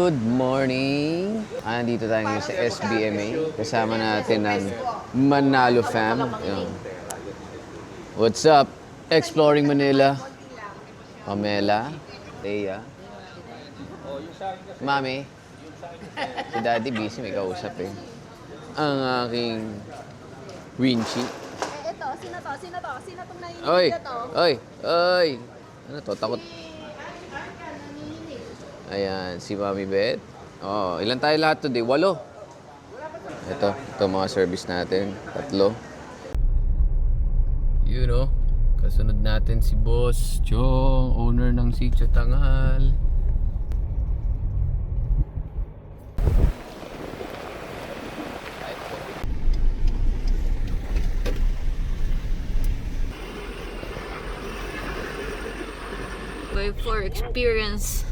Good morning! Andito tayo ngayon sa SBMA. Kasama natin ang Manalo fam. Yan. What's up? Exploring Manila. Pamela, Leia. Mami. Si Daddy busy, may kausap eh. Ang aking Winchi. Ito, sino to? Sino to? Sino tong naiinit Oy! na to? Oy! Oy! Ano to? Takot. Ayan, si Mami Beth. Oh, ilan tayo lahat today? 8. Ito mga service natin. 3. You know, kasunod natin si Boss Chong, owner ng Sitio Tangal. Going for experience.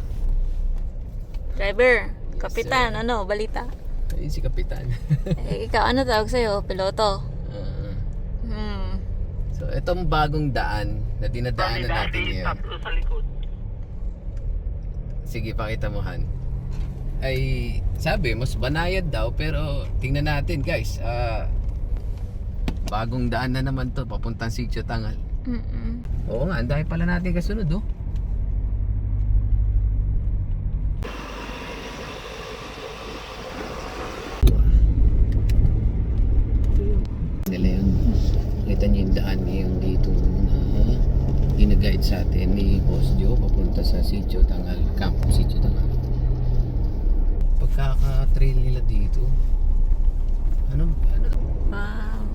Driver, kapitan, ano, balita? Ayun si Kapitan. Ikaw, ano tawag sa'yo? Piloto? So, itong bagong daan na dinadaanan natin ngayon. Sige, pakita mo, Han. Ay, sabi, mas banayad daw, pero tingnan natin, guys. Bagong daan na naman to, papuntang Sitio Tangal. Oo nga, ang dahil pala natin kasunod, oh. Nila yun. Kita niyo yung daan ngayon dito na gina-guide sa atin ni Boss Joe papunta sa Sitio Tangal, Camp Sitio Tangal. Pagkaka-trail nila dito, ano? Wow.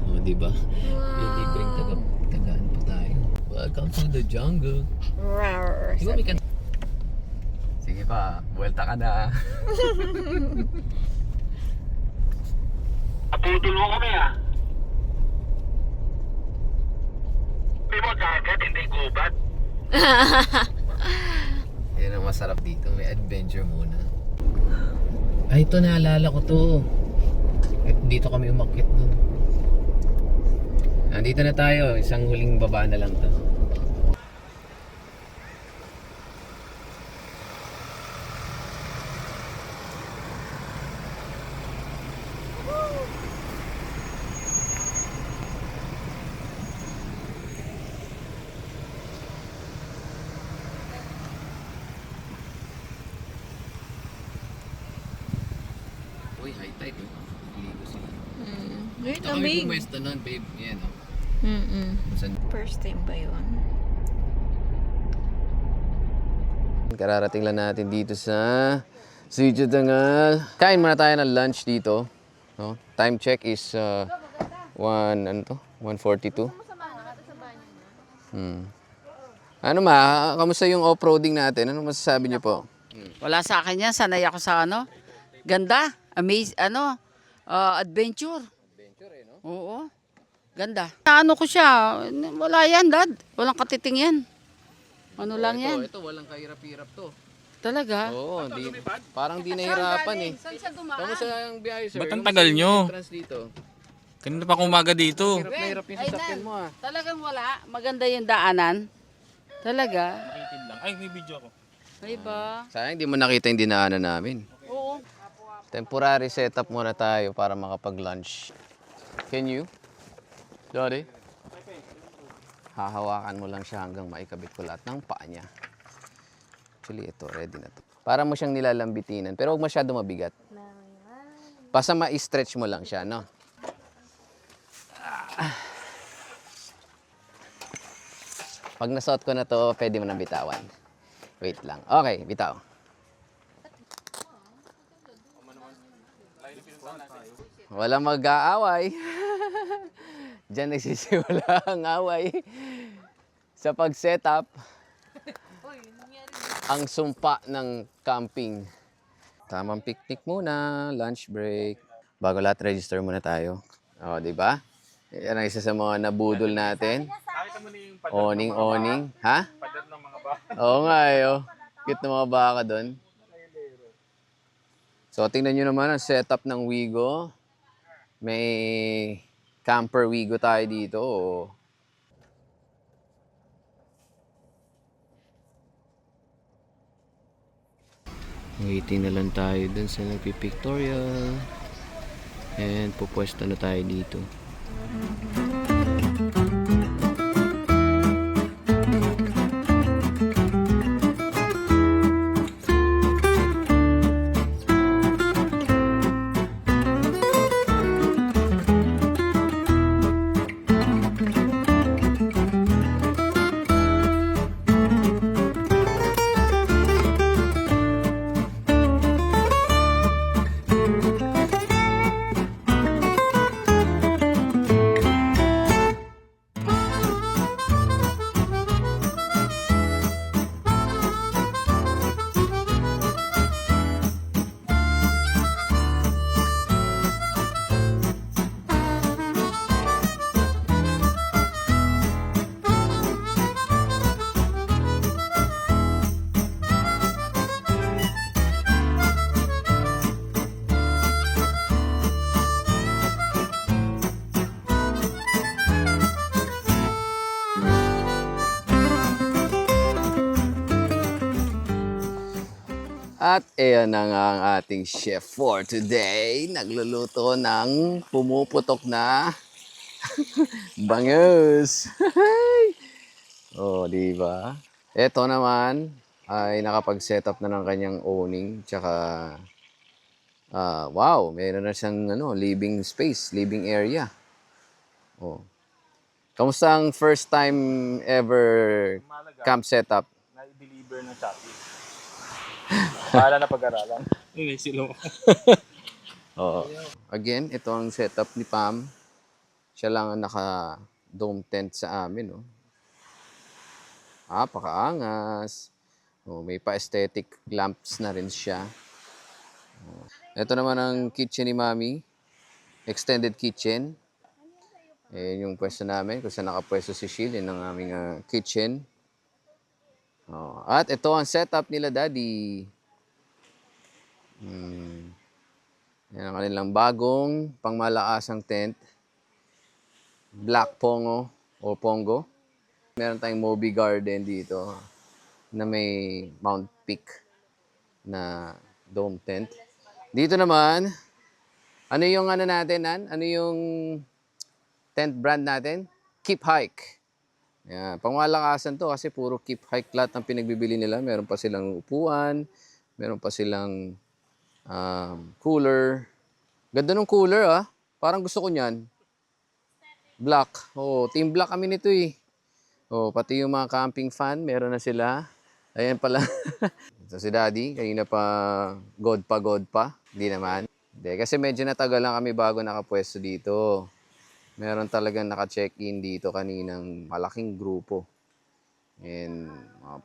Oh, diba? Yung libreng tagaan pa tayo. Welcome to the jungle. Rawr. Diba may Sige pa, buwelta ka na. Aputol mo kami ah. Hindi mo dagat, hindi gubat. Yan ang masarap dito, may adventure muna. Ay, ito naalala ko to. Dito kami umakyat nun. Nandito na tayo, isang huling baba na lang to. Uy, high tide oh. Ligo sila. Wait, Ito kami lamig. pumwesto nun, babe. Yan oh. First time ba yun? Kararating lang natin dito sa Sitio Tangal. Kain muna tayo ng lunch dito. No? Time check is 1:42. Ano kamusta yung off-roading natin? Ano masasabi niyo po? Wala sa akin yan. Sanay ako sa ano. Ganda. Adventure. Adventure no? Oo. Ganda. Ano ko siya. Wala yan, Dad. Walang katiting yan. Ano lang yan. Ito, walang kahirap-hirap to. Talaga. Oo, parang di nahirapan eh. Saan siya dumaan? Kamusta ang biyahe, sir? Ba't ang tagal nyo? Entrance dito. Kanina pa kumaga dito. Hirap na hirap yung sasakyan mo ah. Talagang wala. Maganda yung daanan. Talaga. Nakitid lang. Ay, may video ako. Ay ba? Sayang di mo nakita yung dinaanan namin. Oo. Temporary setup muna tayo para makapag-lunch. Can you? Daddy? Hahawakan mo lang siya hanggang maikabit ko lahat ng paa niya. Actually, ito, ready na to. Para mo siyang nilalambitinan, pero huwag masyado mabigat. Basta ma-stretch mo lang siya, no? Pag nasuot ko na to, pwede mo na bitawan. Wait lang. Okay, bitaw. Walang mag-aaway. Diyan nagsisimula ang away. Sa pag-setup, ang sumpa ng camping. Tamang picnic muna, lunch break. Bago lahat, register muna tayo. O, di ba? Yan ang isa sa mga nabudol natin. Oning. Ha? Oo nga eh. Oh. Cute na mga baka doon. So, tingnan nyo naman ang setup ng Wigo. May camper Wigo tayo dito. Oh. Waiting na lang tayo dun sa nagpipictorial. And pupwesto na tayo dito. At ayan na nga ang ating chef for today. Nagluluto ng pumuputok na bangus. Oh, di ba? Ito naman ay nakapag-set up na ng kanyang owning. Tsaka, wow, mayroon na siyang living space, living area. Oh. Kamusta ang first time ever camp setup? Na-deliver ng Shopee. Bahala na pag-aralan. Hindi, sila mo. Oo. Again, ito ang setup ni Pam. Siya lang ang naka-dome tent sa amin. Oh. Pakaangas. Oh, may pa-aesthetic lamps na rin siya. Oh. Ito naman ang kitchen ni Mami. Extended kitchen. Yung pwesto namin, kung saan nakapwesto si Sheil, yun ang aming kitchen. Oh. At ito ang setup nila, Daddy. Yan ang kanilang bagong pangmalakasang tent. Black Pongo o Pongo. Meron tayong Moby Garden dito na may Mount Peak na dome tent. Dito naman, ano yung natin, Nan? Ano yung tent brand natin? Keep Hike. Yan. Pangmalakasan to kasi puro Keep Hike lahat ng pinagbibili nila. Meron pa silang upuan, meron pa silang cooler. Ganda ng cooler Parang gusto ko niyan. Black. Oh, team black kami nito eh. Oh, pati yung mga camping fan, meron na sila. Ayan pala. Ito si Daddy, kanina pa god pa. Hindi naman. Hindi, kasi medyo natagal lang kami bago nakapwesto dito. Meron talagang naka-check-in dito kaninang malaking grupo. And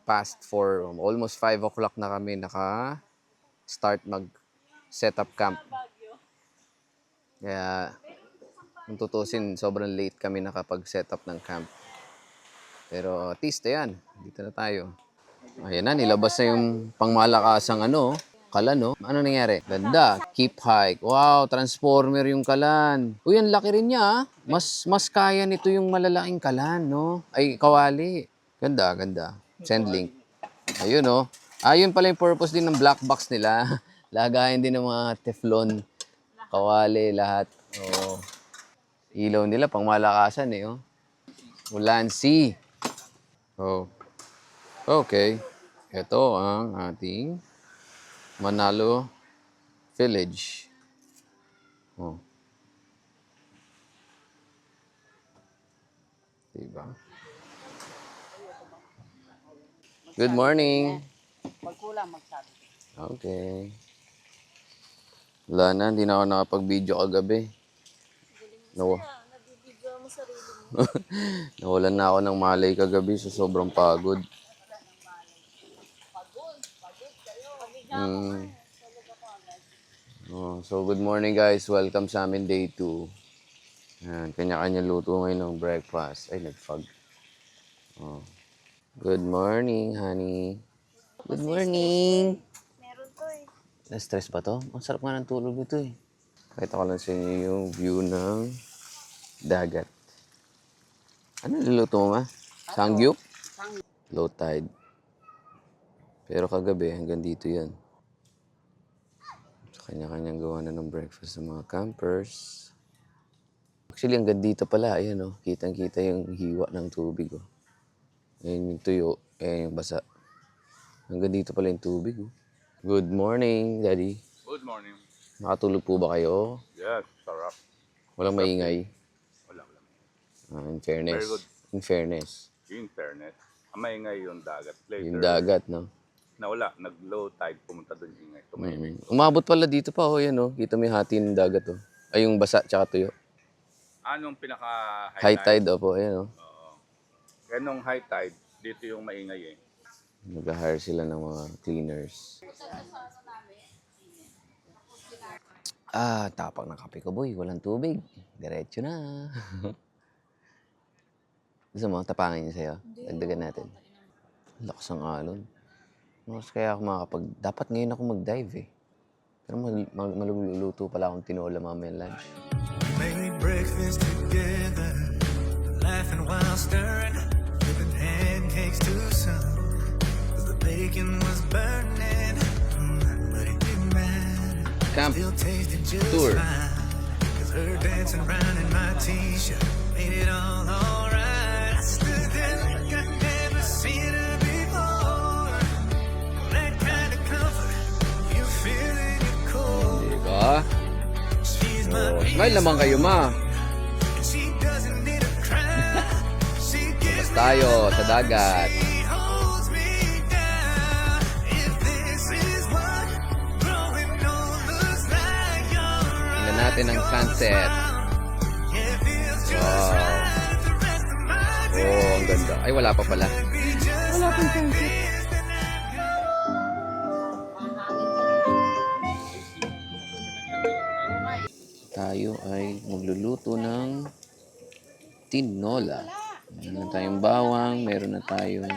past 4, almost 5 o'clock na kami naka-start mag-setup camp. Kaya, kung tutusin, sobrang late kami nakapag-setup ng camp. Pero at least, ayan, dito na tayo. Ayan na, nilabas na yung pangmalakasang kalan, Ano nangyari? Ganda. Keep Hike. Wow, transformer yung kalan. Uy, ang laki rin niya, Mas kaya nito yung malalaking kalan, no? Ay, kawali. Ganda. Send link. Ayun, Ayun pala yung purpose din ng black box nila. Lagayan din ng mga Teflon. Kawali, lahat. Oh. Ilaw nila, pangmalakasan, Ulansi. Oh. Okay. Ito ang ating Manalo Village. Oh. Diba? Good morning. Pagkulang magsabi. Okay. Wala na, hindi na ako nakapag-video kagabi. Nawalan na ako ng malay kagabi sa sobrang pagod. So good morning guys, welcome sa amin day 2. Yan, kanya-kanya luto ngayon ng breakfast. Ay, nag-fog. Good morning, honey. Good morning. Meron to eh. Na-stress ba to? Ang sarap nga ng tulog nito eh. Pakita ko lang sa inyo yung view ng dagat. Ano niluto mo, ma? Sangyup? Low tide. Pero kagabi, hanggang dito yan. Kanya-kanyang gawa na ng breakfast ng mga campers. Actually, hanggang dito pala, ayan oh, kitang-kita yung hiwa ng tubig oh. Ayan yung tuyo, ayan yung basa. Hanggang dito pala yung tubig oh. Good morning, Daddy. Good morning. Nakatulog po ba kayo? Yes, sarap. Walang maingay? Wala. In fairness. Very good. In fairness. In fairness, ang maingay yung dagat. Later, Yung dagat, no? nawala, nag-low tide, pumunta doon yung ingay. Tumahimik. Umabot pala dito pa, oh, yan oh. Kita mo yung hati ng dagat oh. Ay, yung basa tsaka tuyo. Anong High tide, opo, ayan oh. Kaya nung high tide, dito yung maingay eh. Nag-hire sila ng mga cleaners. Tapang ng kape ko, boy. Walang tubig. Diretso na. Gusto mo, tapangin niya sa'yo? Dagdagan natin. Lakas ang alon. Mas kaya ako dapat ngayon ako mag-dive eh. Pero maluluto pala akong tinola mamaya lunch. Made breakfast together, laughing while stirring, flipping pancakes to some. The bacon was burning, but it didn't matter. Camp Still tasted just tour. fine. 'Cause her dancing around in my t-shirt made it all alright. I stood there like I'd never seen her before. That kind of comfort you feel in your core. Diba? She's my Oh, smile naman kayo, ma. She doesn't need a crown. She gives me Tayo sa dagat. she holds me down. If this is what growing old looks like, you're Tingnan natin ang sunset. yeah, feels just Wow. right. The rest of my Oh, ang ganda. Ay, wala pa pala. be just like this. Tayo ay magluluto ng tinola. Meron na tayong bawang, meron na tayong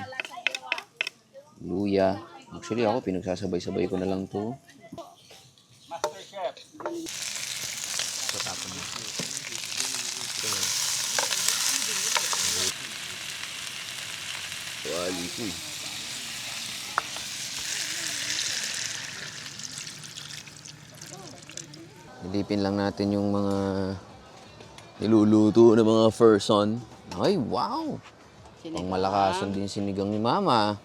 luya. Actually ako, pinagsasabay-sabay ko na lang to. Wali ko eh. Ilipin lang natin yung mga niluluto na mga person. Ay, wow! Pang malakasan din sinigang ni Mama.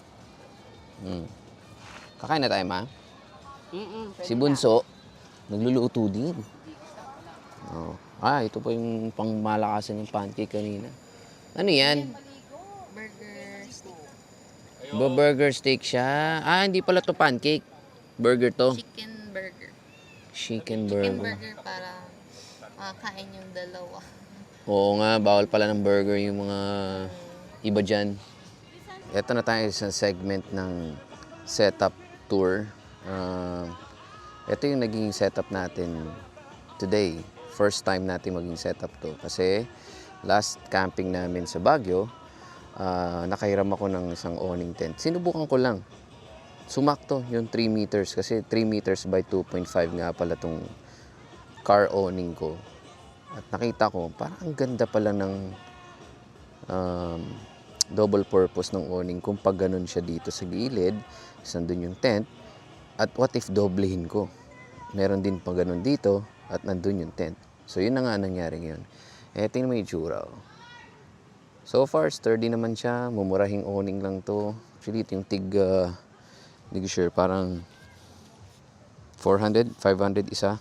Kakain na tayo, Ma? Si Bunso, nagluluto din. Oh. Ito pa yung pang malakasan yung pancake kanina. Ano yan? Burger steak. Burger steak siya. Hindi pala to pancake. Burger to. Chicken burger. Chicken Chicken burger. burger para makakain yung dalawa. Oo nga, bawal pala ng burger yung mga iba dyan. Ito na tayo sa segment ng setup tour. Ito yung naging setup natin today. First time natin maging setup to. Kasi last camping namin sa Baguio, nakahiram ako ng isang awning tent. Sinubukan ko lang. Sumakto yung 3 meters kasi 3 meters by 2.5 nga pala tong car awning ko. At nakita ko, parang ang ganda pala ng double purpose ng awning kung pag ganun siya dito sa gilid, nandun yung tent. At what if doblehin ko? Meron din pag ganun dito at nandun yung tent. So yun na nga nangyari ngayon. Tingnan mo yung itsura. So far, sturdy naman siya. Mumurahing awning lang to. Actually, ito yung hindi ko sure, parang 400, 500 isa.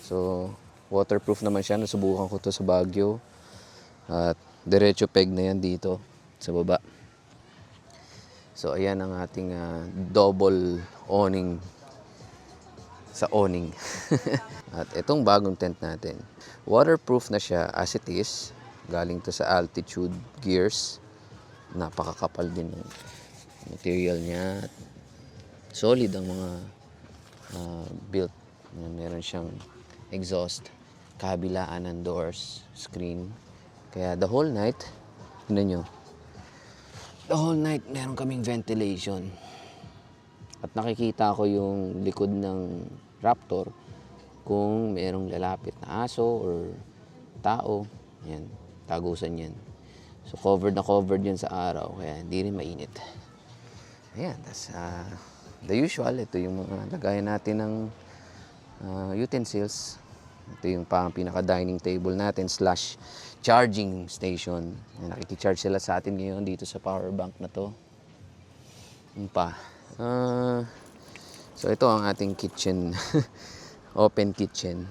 So, waterproof naman siya. Nasubukan ko to sa Baguio. At diretso peg na yan dito sa baba. So, ayan ang ating double awning sa awning. At itong bagong tent natin, waterproof na siya as it is. Galing to sa Altitude Gears. Napakakapal din ng material niya. Solid ang mga built. Meron siyang exhaust, kabilaan ng doors, screen. Kaya the whole night, tignan nyo, the whole night meron kaming ventilation. At nakikita ko yung likod ng Raptor kung merong lalapit na aso or tao. Yan, tagusan yan. So covered na covered yan sa araw, kaya hindi rin mainit. Ayan, that's the usual. Ito yung mga lagayan natin ng utensils. Ito yung pinaka-dining table natin / charging station. Nakikicharge sila sa atin ngayon dito sa power bank na to. Yun pa. So ito ang ating kitchen. Open kitchen.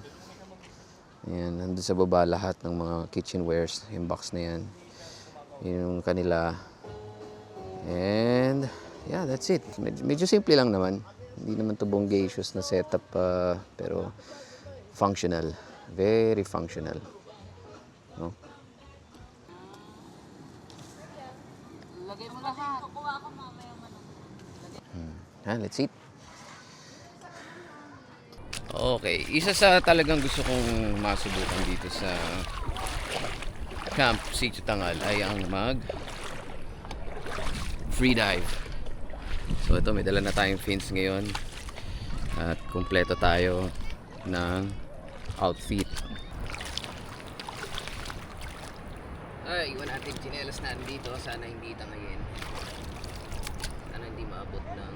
Ayan, nandun sa baba lahat ng mga kitchenwares. Yung box na yan. Yung kanila. And yeah, that's it. Medyo simple lang naman. Hindi naman to bonggacious na setup, pero functional. Very functional. No? Lagay mo lahat. Let's eat. Okay, isa sa talagang gusto kong masubukan dito sa Camp Sitio Tangal ay ang free dive. So ito, may dala na tayong fins ngayon at kumpleto tayo ng outfit. Ay, iwan natin chinelas natin dito. Sana hindi tangayin. Sana hindi maabot ng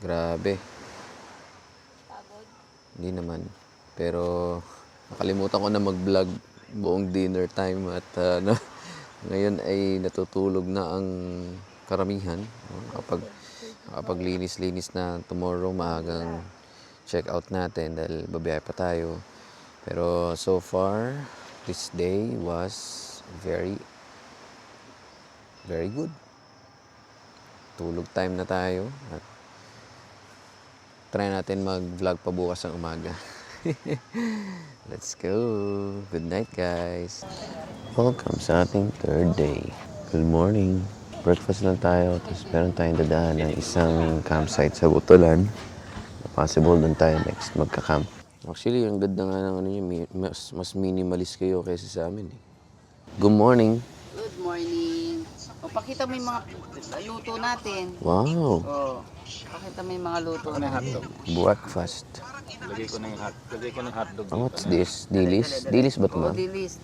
Grabe. Hindi naman. Pero nakalimutan ko na mag-vlog buong dinner time at ngayon ay natutulog na ang karamihan. Kapag linis-linis na tomorrow, maagang check out natin dahil babiyahe pa tayo. Pero so far, this day was very good. Tulog time na tayo at try natin mag-vlog pa bukas ng umaga. Let's go. Good night, guys. Welcome sa ating third day. Good morning. Breakfast lang tayo. Tapos meron tayong dadaan ng isang campsite sa Butulan. Possible doon tayo next magka-camp. Actually, ang ganda nga ng ano niya, mas minimalist kayo kaysa sa amin. Good morning. Good morning. O, pakita mo yung mga luto natin. Wow. O, pakita mo yung mga luto natin. Breakfast. Lagay ko ng hotdog. Oh, what's this? Dilis? Dilis ba ito, O, ma'am? dilis.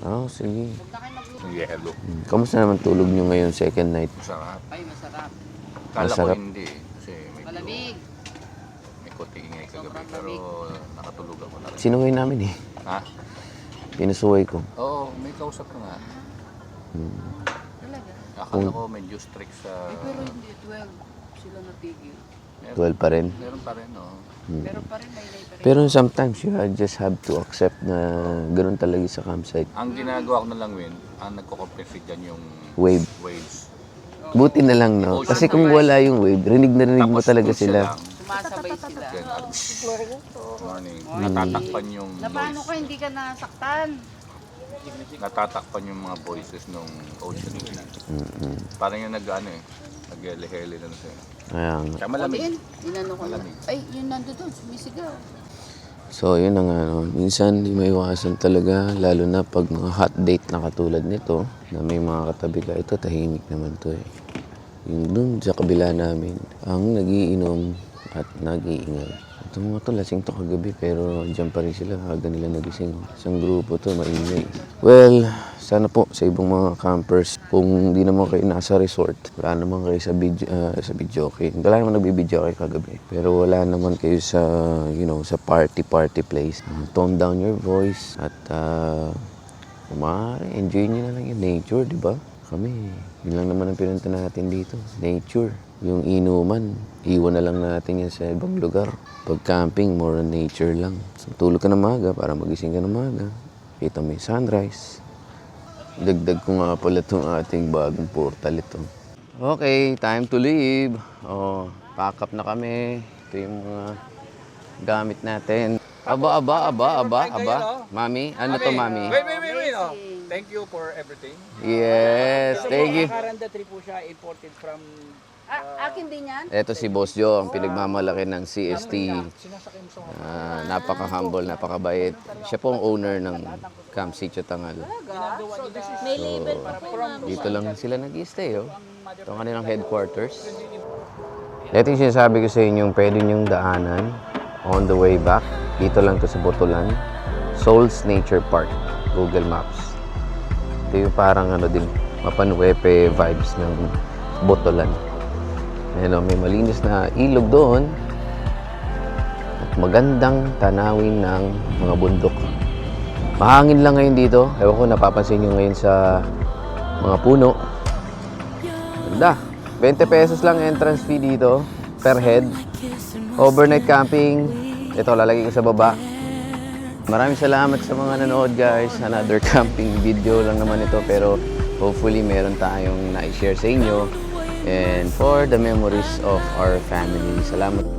Oh, sige. Yellow. Kamusta naman tulog nyo ngayon, second night? Masarap. Ay, masarap. Kala Masarap. ko hindi. Kasi medyo Malamig. may konting ingay kagabi. Pero nakatulog ako na rin. Sinuway namin eh. Ha? Pinasuway ko. Oo, may kausap ka nga. Talaga. Akala ko medyo strict sa... Pero hindi, 12 sila natigil. 12 pa rin. Meron pa rin, no? Pero pa rin, may pa rin. Pero sometimes you just have to accept na ganoon talaga sa campsite. Ang ginagawa ko na lang, Win, ang nagko-compensate dyan yung Wave. waves. Buti na lang, no? Kasi kung wala yung wave, rinig na rinig mo Tapos talaga doon sila. lang. Sumasabay sila. Yan, morning. Natatakpan yung Na paano noise. ka hindi ka nasaktan? Natatakpan yung mga voices ng ocean. Parang yung nag-hele-hele na siya. Kaya nga. Kaya O malamig. din, inano ko na. Malamig. Ay, yun nando doon, sumisigaw. So, yun na nga, no? Minsan, di maiwasan talaga, lalo na pag mga hot date na katulad nito, na may mga katabi ka, ito, tahimik naman to eh. Yung dun sa kabila namin, ang nagiinom at nag-iingay. Ito mga to, lasing to kagabi, pero dyan pa rin sila, haga nila nagising. Isang grupo to, maingay. Well, sana po sa ibang mga campers, kung di naman kayo nasa resort, wala naman kayo sa video okay. Wala naman nagbibideo kayo kagabi. Pero wala naman kayo sa, sa party place. Tone down your voice at enjoy nyo na lang yung nature, di ba? Kami, Yun lang naman ang pinunta natin dito. Nature. Yung inuman, iwan na lang natin yan sa ibang lugar. Pag camping, more on nature lang. So, tulog ka na maaga para magising ka na maaga. Kita mo yung sunrise. Dagdag ko nga pala itong ating bagong portal ito. Okay, time to leave. Oh, pack up na kami. Ito yung mga gamit natin. Aba. Mami, ano to, Mami? Wait. Oh. Thank you for everything. Yes, thank you. Karanda tree po siya, imported from... Akin din yan? Ito si Boss Joe, ang pinagmamalaki ng CST. Sinasakay mo sa Napaka-humble, napakabait. Siya po ang owner ng Camp Sitio Tangal. May label pa po, ma'am. Dito lang sila nag-stay, oh. Ito ang kanilang headquarters. Ito yung sinasabi ko sa inyong pwede niyong daanan on the way back. Dito lang to sa Botolan. Souls Nature Park. Google Maps. Ito yung parang din, Mapanuepe vibes ng Botolan. Ayan, may malinis na ilog doon. At magandang tanawin ng mga bundok. Mahangin lang ngayon dito. Ewan ko, napapansin nyo ngayon sa mga puno. Ganda. 20 pesos lang entrance fee dito per head. Overnight camping. Ito, lalagay ko sa baba. Maraming salamat sa mga nanood, guys. Another camping video lang naman ito, pero hopefully meron tayong na-share sa inyo and for the memories of our family. Salamat.